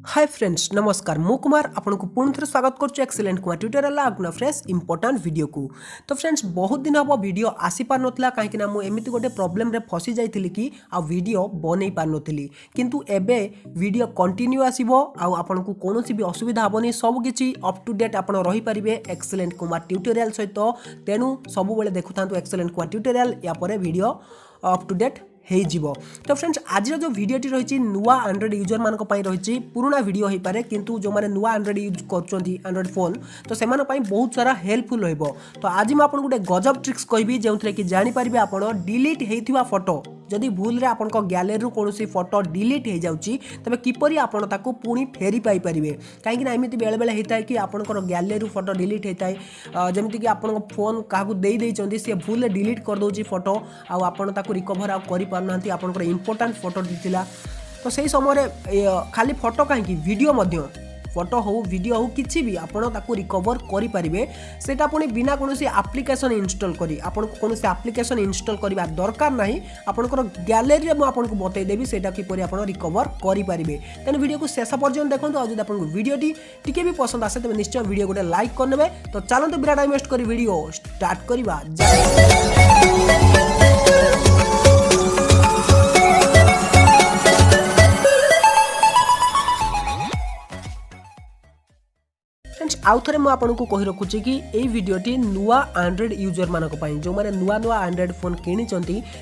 Hi friends नमस्कार मु कुमार आपन को पुणी थे स्वागत करुच्च एक्सीलेंट कुमार ट्यूटोरियल आगुना फ्रेश इंपोर्टाट वीडियो को। तो फ्रेंड्स बहुत दिन हम वीडियो आसी पार नथला कहीं मुझे गोटे प्रोब्लेम रे फसी जाइथिली कि आ वीडियो बनै पार नथिली किंतु एबे वीडियो कंटिन्यू आसीबो आ आपन को कोनोसी भी असुविधा हबनी सब किछि अप टू डेट आपन रही परिबे एक्सीलेंट कुमार ट्यूटोरियल सहित। तेनु सब बेले देखुथांतु एक्सीलेंट कुमार ट्यूटोरियल या परे वीडियो अप टू डेट हो। तो फ्रेंड्स आज जो वीडियोटी रही नुआ एंड्रॉइड यूजर मान रही पुराना वीडियो हो पारे किंतु जो मैंने नुआ एंड्रॉइड यूज कर एंड्रॉइड फोन तो से बहुत सारा हेल्पफुल हो। तो आज मुझे गोटे गजब ट्रिक्स कहबी जो कि जानीपारे आप डिलीट होता फोटो जदि भूल रे आपन को गैलरी कौन फोटो डिलीट हो जाउची तबे किपरि आपन ताको पुणी फेरी पाई परिबे कहीं एमती बेले बेले होता है कि आपनकर गैलरी फोटो डिलीट होता है जमीती कि आपन फोन क्या दे देइचंदी से भूल डिलीट कर दउची फोटो आपन ताको रिकवर आ करि पारनांती आपनकर इंपोर्टेंट फोटो दिथिला। तो सही समय खाली फोटो कहीं वीडियो मध्य फोटो हो वीडियो हो किसी भी आपड़ ताको रिकवर करें सेटा पुणी बिना कौन एप्लिकेशन इंस्टॉल करी आपन को कौन एप्लिकेशन इंस्टॉल करवा दरकार नहीं आपनकर गैलरी में आपको बतईदेवी सेटा किपरि आप रिकवर करेंगे। तेणु वीडियो को शेष पर्यटन देखो और जब आपको वीडियोटी टिके भी पसंद आसे तेज निश्चय वीडियो गोटे लाइक करने। तो चलते बिना टाइम वेस्ट कर वीडियो स्टार्ट करवा। आउ थे मुझे कही रखुच्छी कि यही भिडियोटी नुआ एंड्रॉइड यूजर मानक जो मैंने नुआ नुआ एंड्रॉइड फोन किनी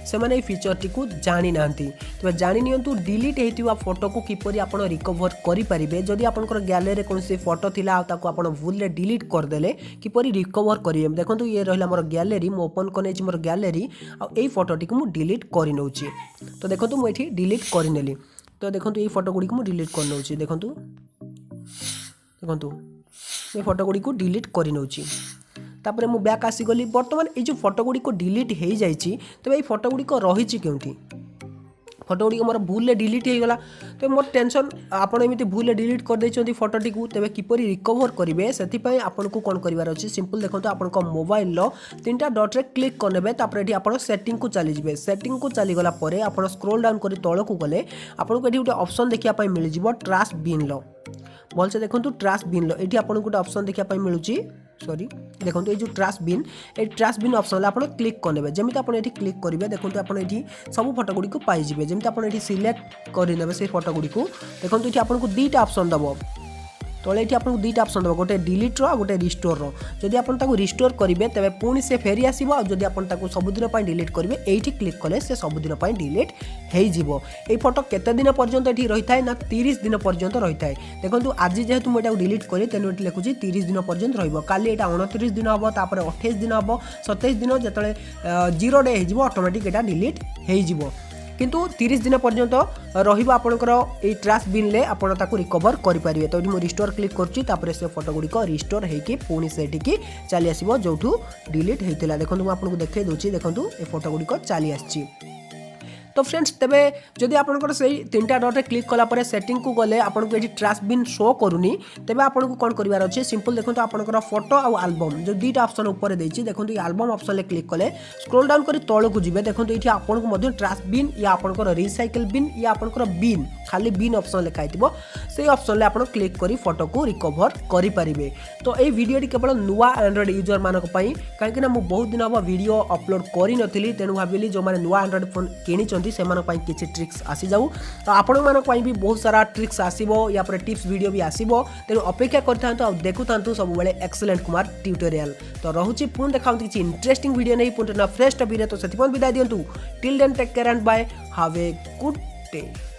से फीचर टी को जानी ना तेज जानी नियंतु डिलीट होता फोटो को किपरि आप रिकवर करेंगे जदि आपंकर गैलरी कौन फोटो थिला आप भूल डिलीट करदे किपरि रिकवर करेंगे। देखो ये रहा मोर गैलरी मुझे ओपन कर मोर गैलरी आई फोटोटी को मुझे डिलीट कर नौची। तो देखो मुझे डिलीट करनेली तो देखो ये फोटो गुड़ी को डिलीट कर नौची देखो देखो ये फोटो गुड़ी को डिलीट कर नौची। तापर मु बैक आसीगली बर्तमान ये जो फोटो गुड़ी को डिलीट हो जाए तो ये फोटो गुड़ी रही क्योंकि फोटो गुड़ी मोर भूल डिलीट हो गला तो मोर टेंशन आपड़ एमती भूल डिलीट कर देइछंती फोटोटी को तेज किपरि रिकवर करेंगे से आपन को कौन कर अच्छे सिंपल देखो आप मोबाइल तीनटा डट रे क्लिक करने तापर आप सेटिंग को चली जाए सेटिंग को चलीगला आप स्क्रोल डाउन कर तौक को गले आपको ये गोटे ऑप्शन देखा मिल जाए ट्रैश बिन लो भल से देखो ट्रैश बिन लो ये आपको गोटे ऑप्शन देखा मिलूँ सॉरी देखो ये जो ट्रैश बिन ऑप्शन आप क्लिक करने जमी आप क्लिक करेंगे देखो आप सब फोटो गुड़ी पाइबे जमी आप सिलेक्ट करने से फोटो गुड़ी देखो ये आपको दुईटा ऑप्शन दब तले ये आपको दुईटा ऑप्शन दब गोटे डिलीट रो गोटे रिस्टोर रो जदि आप रिस्टोर करेंगे तेज पुणी से फेरी आसो जदि आप सबुदिन डिलीट करेंगे ये क्लिक कले से सबुदिन डिलीट हो फोटो केते दिन पर्यंत ये रही है ना 30 दिन पर्यंत रही है। देखो आज जेहेतु मुझे डिलीट करी तेणु ये लिखुची 30 दिन पर्यंत रही यहाँ 29 दिन हम तापर 28 दिन हम 27 दिन जो 0 डे हो ऑटोमेटिक यहाँ डिलीट हो किंतु 30 दिन पर्यंत आपणकर ये ट्रैश बिन ले आपण ताको रिकवर करेंगे। तो ये रिस्टोर क्लिक करुँच से फोटो गुड़िक रिस्टोर होगी पुणी से चली आसो जो डिलीट होता देखो मुझे आपको देखा दूसरी देखो ये फोटो गुड़िक चली आसी। तो फ्रेंड्स तेबे जदि आपनकर से तीनटा डट रे क्लिक कला सेटिंग को गले आपनको ये ट्रैश बिन शो करूनी तेबे आपनको कौन करिवार अच्छे सिंपल देखो आपनकर फोटो और एल्बम जो दुईटा ऑप्शन ऊपर देछि देखो ये एल्बम ऑप्शन ले क्लिक कले स्क्रॉल डाउन कर तळ को जिवे देखो ये आपनको मध्य ट्रैश बिन या आपनकर रिसाइकल बिन या आपनकर बिन खाली बिन ऑप्शन लिखा हितबो से ऑप्शन ले आपण क्लिक करी फोटो को रिकवर करि परिबे। तो ये वीडियोटी केवल नुआ एंड्रॉइड यूजर मानक पई काहे कि ना मु बहुत दिन अब वीडियो अपलोड करि नथिली तेनु भाबिली जो माने नुआ एंड्रॉइड फोन किनी से किसी ट्रिक्स आसी जाऊ तो आपण मानक भी बहुत सारा ट्रिक्स आसीबो या पर टिप्स वीडियो भी आसीबो तेणु अपेक्षा करथांतु और देखुथांतु सब बेले एक्सीलेंट कुमार ट्यूटोरियल। तो रहुची पुणी देखा किसी इंटरेस्टिंग वीडियो नहीं पुणी फ्रेश टॉपिक तो से विदाय दियंतु till then take care and bye have a good day.